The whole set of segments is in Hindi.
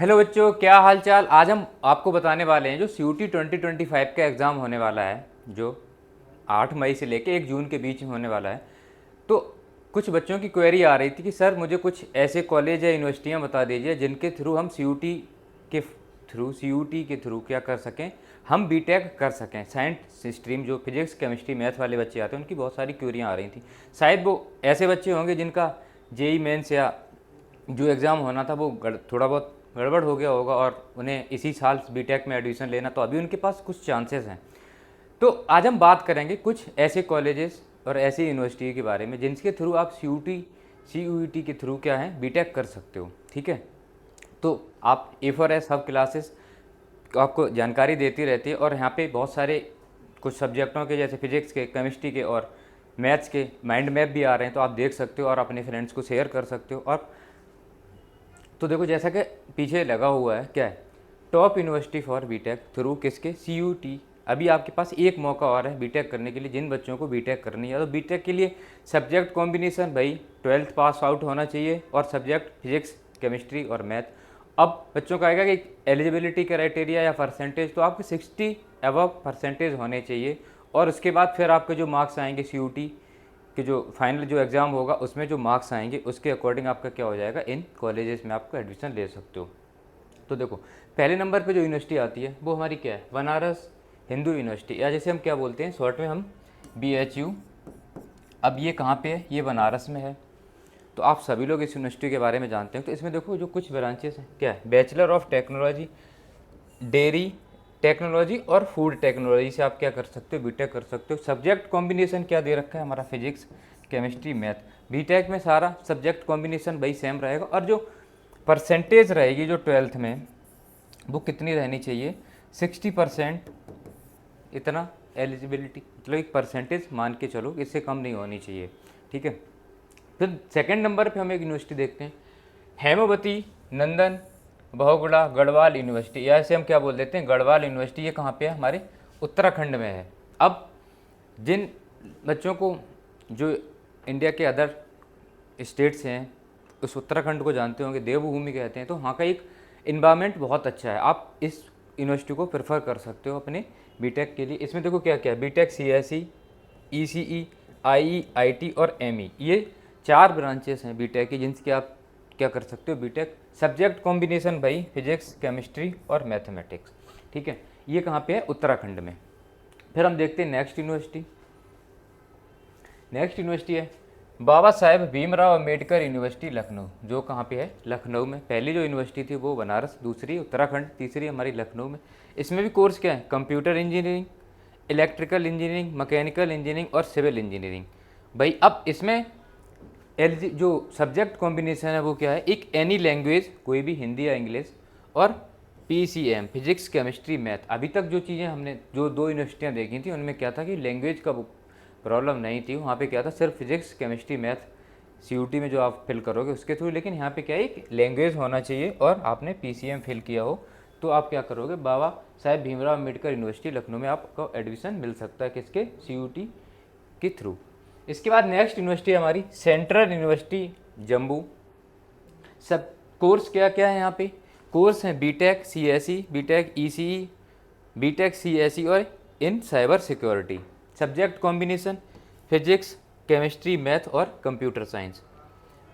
हेलो बच्चों, क्या हाल चाल। आज हम आपको बताने वाले हैं जो CUT 2025 का एग्ज़ाम होने वाला है, जो 8 मई से लेके 1 जून के बीच में होने वाला है। तो कुछ बच्चों की क्वेरी आ रही थी कि सर मुझे कुछ ऐसे कॉलेज या यूनिवर्सिटियां बता दीजिए जिनके थ्रू हम CUT के थ्रू क्या कर सकें, हम बीटेक कर सकें। साइंस स्ट्रीम जो फिजिक्स केमिस्ट्री मैथ वाले बच्चे आते हैं उनकी बहुत सारी क्वेरियाँ आ रही थी। शायद वो ऐसे बच्चे होंगे जिनका जेई मेंस या जो एग्ज़ाम होना था वो थोड़ा बहुत गड़बड़ हो गया होगा और उन्हें इसी साल बीटेक में एडमिशन लेना, तो अभी उनके पास कुछ चांसेस हैं। तो आज हम बात करेंगे कुछ ऐसे कॉलेजेस और ऐसी यूनिवर्सिटी के बारे में जिनके थ्रू आप CUT के थ्रू क्या है बीटेक कर सकते हो। ठीक है, तो आप A4S सब क्लासेस आपको जानकारी देती रहती है और यहाँ पे बहुत सारे कुछ सब्जेक्टों के जैसे फिजिक्स के, केमिस्ट्री के और मैथ्स के माइंड मैप भी आ रहे हैं, तो आप देख सकते हो और अपने फ्रेंड्स को शेयर कर सकते हो। और तो देखो जैसा कि पीछे लगा हुआ है क्या है, top university for BTech through किसके CUT। अभी आपके पास एक मौका और है बीटेक करने के लिए। जिन बच्चों को बीटेक करनी है तो बीटेक के लिए सब्जेक्ट कॉम्बिनेशन भाई 12th पास आउट होना चाहिए और सब्जेक्ट फिजिक्स केमिस्ट्री और मैथ। अब बच्चों का आएगा कि एलिजिबिलिटी क्राइटेरिया या परसेंटेज, तो आपके 60 अबव परसेंटेज होने चाहिए और उसके बाद फिर आपके जो मार्क्स आएंगे CUT कि जो फाइनल जो एग्ज़ाम होगा उसमें जो मार्क्स आएंगे उसके अकॉर्डिंग आपका क्या हो जाएगा, इन कॉलेजेस में आपको एडमिशन ले सकते हो। तो देखो पहले नंबर पे जो यूनिवर्सिटी आती है वो हमारी क्या है, बनारस हिंदू यूनिवर्सिटी, या जैसे हम क्या बोलते हैं शॉर्ट में हम BHU। अब ये कहाँ पे है, ये बनारस में है। तो आप सभी लोग इस यूनिवर्सिटी के बारे में जानते हैं। तो इसमें देखो जो कुछ ब्रांचेस हैं क्या है, bachelor of technology dairy technology और फूड टेक्नोलॉजी से आप क्या कर सकते हो, बीटेक कर सकते हो। सब्जेक्ट कॉम्बिनेशन क्या दे रखा है हमारा, फिजिक्स केमिस्ट्री मैथ। बीटेक में सारा सब्जेक्ट कॉम्बिनेशन भाई सेम रहेगा और जो परसेंटेज रहेगी जो 12th में वो कितनी रहनी चाहिए, 60% इतना एलिजिबिलिटी, मतलब एक परसेंटेज मान के चलो, इससे कम नहीं होनी चाहिए। ठीक है, फिर सेकंड नंबर पे हम एक यूनिवर्सिटी देखते हैं, हेमावती नंदन बहुगुणा गढ़वाल यूनिवर्सिटी, या इसे हम क्या बोल देते हैं गढ़वाल यूनिवर्सिटी। ये कहाँ पे है, हमारे उत्तराखंड में है। अब जिन बच्चों को जो इंडिया के अदर स्टेट्स हैं उस उत्तराखंड को जानते होंगे, देवभूमि कहते हैं, तो वहाँ का एक इन्वायरमेंट बहुत अच्छा है। आप इस यूनिवर्सिटी को प्रेफर कर सकते हो अपने बीटेक के लिए। इसमें देखो क्या क्या है, BTech CSE ECE IE IT और ME, ये 4 ब्रांचेस हैं बीटेक की जिनसे आप क्या कर सकते हो बीटेक। सब्जेक्ट कॉम्बिनेशन भाई फिजिक्स केमिस्ट्री और मैथमेटिक्स। ठीक है, ये कहाँ पे है, उत्तराखंड में। फिर हम देखते हैं नेक्स्ट यूनिवर्सिटी। नेक्स्ट यूनिवर्सिटी है बाबा साहेब भीमराव अम्बेडकर यूनिवर्सिटी लखनऊ, जो कहाँ पे है, लखनऊ में। पहली जो यूनिवर्सिटी थी वो बनारस, दूसरी उत्तराखंड, तीसरी हमारी लखनऊ में। इसमें भी कोर्स क्या है, computer engineering, electrical engineering, mechanical engineering और सिविल इंजीनियरिंग। भाई अब इसमें जो सब्जेक्ट कॉम्बिनेशन है वो क्या है, एक एनी लैंग्वेज, कोई भी हिंदी या इंग्लिश, और PCM फिजिक्स केमिस्ट्री मैथ। अभी तक जो चीज़ें हमने जो 2 यूनिवर्सिटियाँ देखी थी उनमें क्या था कि लैंग्वेज का प्रॉब्लम नहीं थी, वहाँ पे क्या था सिर्फ फिजिक्स केमिस्ट्री मैथ CUT में जो आप फिल करोगे उसके थ्रू। लेकिन यहाँ पे क्या है, एक लैंग्वेज होना चाहिए और आपने PCM फिल किया हो तो आप क्या करोगे, बाबा साहेब भीमराव अम्बेडकर यूनिवर्सिटी लखनऊ में आपको एडमिशन मिल सकता है, किसके, CUT के थ्रू। इसके बाद नेक्स्ट यूनिवर्सिटी हमारी सेंट्रल यूनिवर्सिटी जम्मू। सब कोर्स क्या क्या है यहाँ पे, कोर्स हैं B Tech CSE, B Tech ECE, B Tech CSE और in cyber security. Subject combination physics chemistry math और कंप्यूटर साइंस।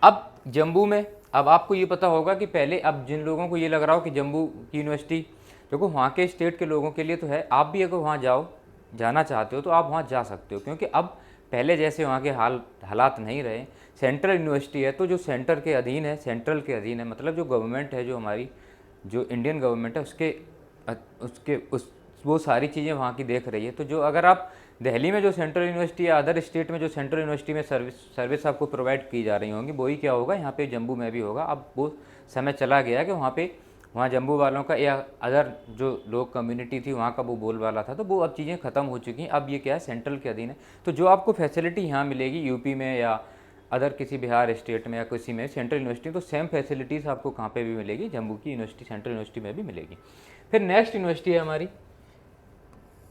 अब जम्मू में, अब आपको ये पता होगा कि पहले, अब जिन लोगों को ये लग रहा हो कि जम्मू की यूनिवर्सिटी देखो वहाँ के स्टेट के लोगों के लिए तो है, आप भी अगर वहाँ जाना चाहते हो तो आप वहाँ जा सकते हो, क्योंकि अब पहले जैसे वहाँ के हालात नहीं रहे। सेंट्रल यूनिवर्सिटी है तो जो सेंटर के अधीन है, सेंट्रल के अधीन है, मतलब जो गवर्नमेंट है, जो हमारी जो इंडियन गवर्नमेंट है उस वो सारी चीज़ें वहाँ की देख रही है। तो जो अगर आप दिल्ली में जो सेंट्रल यूनिवर्सिटी या अदर स्टेट में जो सेंट्रल यूनिवर्सिटी में सर्विस आपको प्रोवाइड की जा रही होंगी, वही क्या होगा यहाँ पे जम्मू में भी होगा। अब वो समय चला गया कि वहाँ जम्मू वालों का या अदर जो लोग कम्युनिटी थी वहाँ का वो बोलबाला था, तो वो अब चीज़ें ख़त्म हो चुकी हैं। अब ये क्या है, सेंट्रल के अधीन है। तो जो आपको फैसिलिटी यहाँ मिलेगी यूपी में या अदर किसी बिहार स्टेट में या किसी में सेंट्रल यूनिवर्सिटी, तो सेम फैसिलिटीज़ आपको कहाँ पे भी मिलेगी, जम्मू की यूनिवर्सिटी सेंट्रल यूनिवर्सिटी में भी मिलेगी। फिर नेक्स्ट यूनिवर्सिटी है हमारी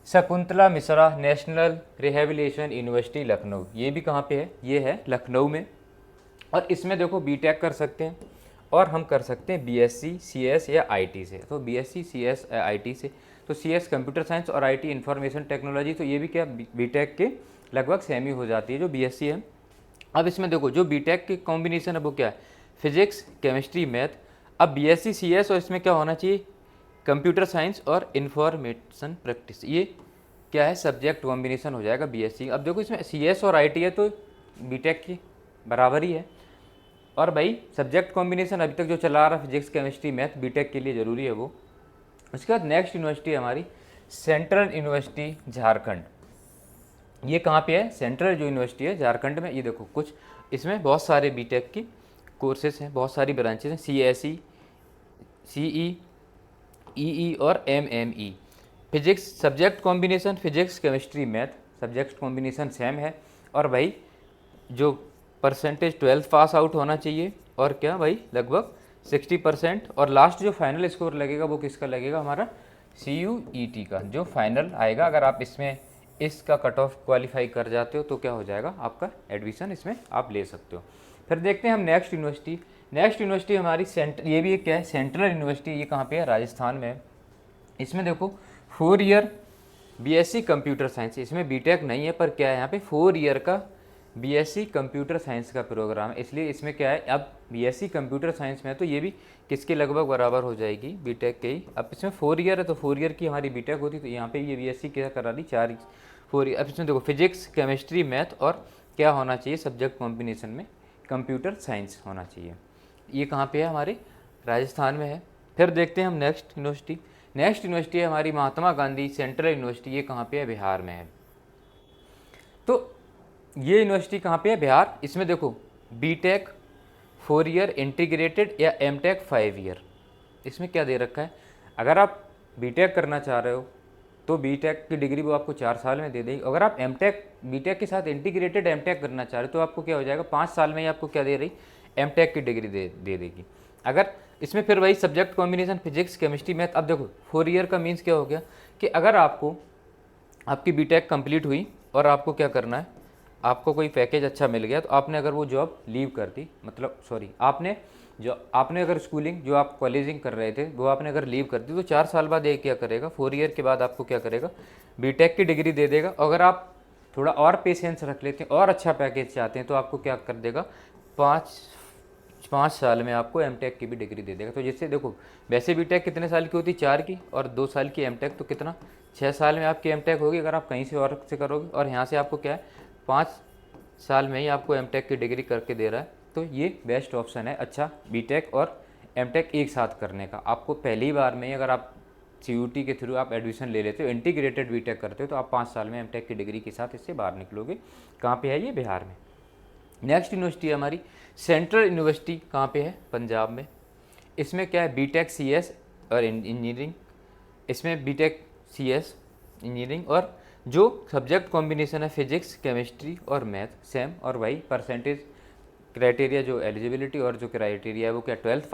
Shakuntala Mishra national rehabilitation university Lucknow. ये भी कहाँ पे है, ये है लखनऊ में। और इसमें देखो बीटेक कर सकते हैं और हम कर सकते हैं बीएससी सीएस या आईटी से। तो बीएससी सीएस आईटी से, तो सीएस कंप्यूटर साइंस और आईटी इंफॉर्मेशन टेक्नोलॉजी, तो ये भी क्या बीटेक के लगभग सेम ही हो जाती है जो बीएससी है। अब इसमें देखो जो बीटेक की कॉम्बिनेशन है वो क्या है, फिजिक्स केमिस्ट्री मैथ। अब बीएससी सीएस और इसमें क्या होना चाहिए, कंप्यूटर साइंस और इंफॉर्मेशन प्रैक्टिस, ये क्या है सब्जेक्ट कॉम्बिनेशन हो जाएगा बीएससी। अब देखो इसमें सीएस और आईटी है तो बीटेक की बराबर ही है। और भाई सब्जेक्ट कॉम्बिनेशन अभी तक जो चला रहा फिजिक्स केमिस्ट्री मैथ बीटेक के लिए ज़रूरी है वो। उसके बाद नेक्स्ट यूनिवर्सिटी है हमारी सेंट्रल यूनिवर्सिटी झारखंड। ये कहाँ पे है, सेंट्रल जो यूनिवर्सिटी है झारखंड में। ये देखो कुछ इसमें बहुत सारे बीटेक की कोर्सेज हैं, बहुत सारी ब्रांचेज हैं, सीएसई, सीई, ईई और MME. Physics subject combination physics chemistry math, subject combination same है। और भाई जो परसेंटेज 12th पास आउट होना चाहिए, और क्या भाई लगभग 60%। और लास्ट जो फाइनल स्कोर लगेगा वो किसका लगेगा, हमारा CUET का जो फाइनल आएगा। अगर आप इसमें इसका कट ऑफ क्वालिफाई कर जाते हो तो क्या हो जाएगा, आपका एडमिशन इसमें आप ले सकते हो। फिर देखते हैं हम नेक्स्ट यूनिवर्सिटी। नेक्स्ट यूनिवर्सिटी हमारी ये भी एक क्या है सेंट्रल यूनिवर्सिटी। ये कहाँ पे है, राजस्थान में है। इसमें देखो 4 ईयर बीएससी कंप्यूटर साइंस, इसमें बीटेक नहीं है पर क्या है यहाँ पे 4 ईयर का बीएससी कंप्यूटर साइंस का प्रोग्राम है। इसलिए इसमें क्या है, अब बीएससी कंप्यूटर साइंस में है तो ये भी किसके लगभग बराबर हो जाएगी, बीटेक के ही। अब इसमें 4 ईयर है तो 4 ईयर की हमारी बीटेक होती, तो यहाँ पे ये बीएससी क्या करा दी 4 ईयर। अब इसमें देखो फिजिक्स केमिस्ट्री मैथ और क्या होना चाहिए सब्जेक्ट कॉम्बिनेशन में कंप्यूटर साइंस होना चाहिए। ये कहाँ पे है, हमारे राजस्थान में है। फिर देखते हैं हम नेक्स्ट यूनिवर्सिटी। नेक्स्ट यूनिवर्सिटी है हमारी महात्मा गांधी सेंट्रल यूनिवर्सिटी। ये कहाँ पे है, बिहार में है। तो ये यूनिवर्सिटी कहाँ पे है, बिहार। इसमें देखो बीटेक 4 ईयर इंटीग्रेटेड या एमटेक 5 ईयर। इसमें क्या दे रखा है, अगर आप बीटेक करना चाह रहे हो तो बीटेक की डिग्री वो आपको 4 साल में दे देगी। अगर आप एमटेक बीटेक के साथ इंटीग्रेटेड एमटेक करना चाह रहे हो तो आपको क्या हो जाएगा, 5 साल में ही आपको क्या दे रही, एमटेक की डिग्री दे देगी। अगर इसमें फिर वही subject combination physics chemistry math. अब देखो 4 ईयर का मीन्स क्या हो गया कि अगर आपको आपकी बीटेक कंप्लीट हुई और आपको क्या करना है, आपको कोई पैकेज अच्छा मिल गया तो आपने अगर वो जॉब लीव कर दी, मतलब सॉरी आपने अगर स्कूलिंग जो आप कॉलेजिंग कर रहे थे वो आपने अगर लीव कर दी तो 4 साल बाद ये क्या करेगा, 4 ईयर के बाद आपको क्या करेगा, बीटेक की डिग्री दे देगा। अगर आप थोड़ा और पेशेंस रख लेते हैं और अच्छा पैकेज चाहते हैं तो आपको क्या कर देगा, 5 साल में आपको एमटेक की भी डिग्री दे देगा। तो जिससे देखो वैसे बीटेक कितने साल की होती, 4 की, और 2 साल की एमटेक, तो कितना 6 साल में आपकी एमटेक होगी अगर आप कहीं से और से करोगे। और यहाँ से आपको क्या है 5 साल में ही आपको एमटेक की डिग्री करके दे रहा है। तो ये बेस्ट ऑप्शन है अच्छा बीटेक और एमटेक एक साथ करने का। आपको पहली बार में ही अगर आप CUET के थ्रू आप एडमिशन ले लेते हो, इंटीग्रेटेड बीटेक करते हो, तो आप 5 साल में एमटेक की डिग्री के साथ इससे बाहर निकलोगे। कहाँ पे है ये, बिहार में। नेक्स्ट यूनिवर्सिटी है हमारी सेंट्रल यूनिवर्सिटी। कहाँ पे है, पंजाब में। इसमें क्या है, बीटेक CS और इंजीनियरिंग। इसमें बीटेक CS इंजीनियरिंग और जो सब्जेक्ट कॉम्बिनेशन है फिजिक्स केमिस्ट्री और मैथ सेम। और वही परसेंटेज क्राइटेरिया जो एलिजिबिलिटी और जो क्राइटेरिया है वो क्या 12th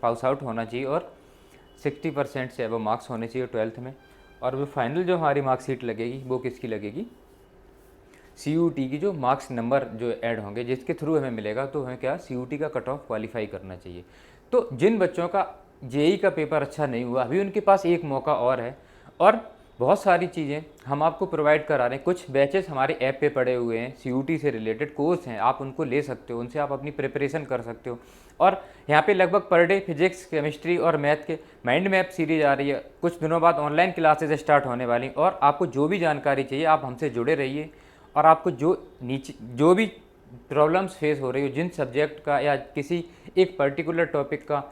पास आउट होना चाहिए और 60% से अब मार्क्स होने चाहिए 12th में। और वो फाइनल जो हमारी मार्कशीट लगेगी वो किसकी लगेगी, CUET की जो मार्क्स नंबर जो ऐड होंगे जिसके थ्रू हमें मिलेगा। तो हमें क्या CUET का कट ऑफ क्वालिफाई करना चाहिए। तो जिन बच्चों का JEE का पेपर अच्छा नहीं हुआ अभी उनके पास एक मौका और है, और बहुत सारी चीज़ें हम आपको प्रोवाइड करा रहे हैं। कुछ बैचेस हमारे ऐप पे पड़े हुए हैं, CUET से रिलेटेड कोर्स हैं, आप उनको ले सकते हो, उनसे आप अपनी प्रिपरेशन कर सकते हो। और यहाँ पे लगभग पर डे फिजिक्स केमिस्ट्री और मैथ के माइंड मैप सीरीज आ रही है। कुछ दिनों बाद ऑनलाइन क्लासेज स्टार्ट होने वाली, और आपको जो भी जानकारी चाहिए आप हमसे जुड़े रहिए। और आपको जो भी प्रॉब्लम्स फेस हो रही हो, जिन सब्जेक्ट का या किसी एक पर्टिकुलर टॉपिक का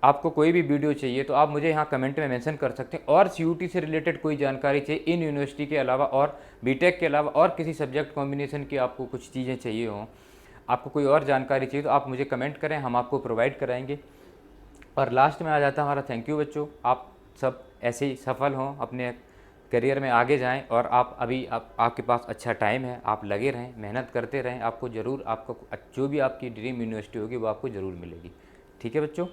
आपको कोई भी वीडियो चाहिए तो आप मुझे यहाँ कमेंट में मेंशन कर सकते हैं। और CUET से रिलेटेड कोई जानकारी चाहिए इन यूनिवर्सिटी के अलावा और बीटेक के अलावा और किसी सब्जेक्ट कॉम्बिनेशन की आपको कुछ चीज़ें चाहिए हों, आपको कोई और जानकारी चाहिए तो आप मुझे कमेंट करें, हम आपको प्रोवाइड कराएंगे। और लास्ट में आ जाता है हमारा थैंक यू बच्चों। आप सब ऐसे ही सफल हों, अपने करियर में आगे जाएं, और आपके पास अच्छा टाइम है, आप लगे रहें, मेहनत करते रहें। आपको ज़रूर आपको जो भी आपकी ड्रीम यूनिवर्सिटी होगी वो आपको ज़रूर मिलेगी। ठीक है बच्चों।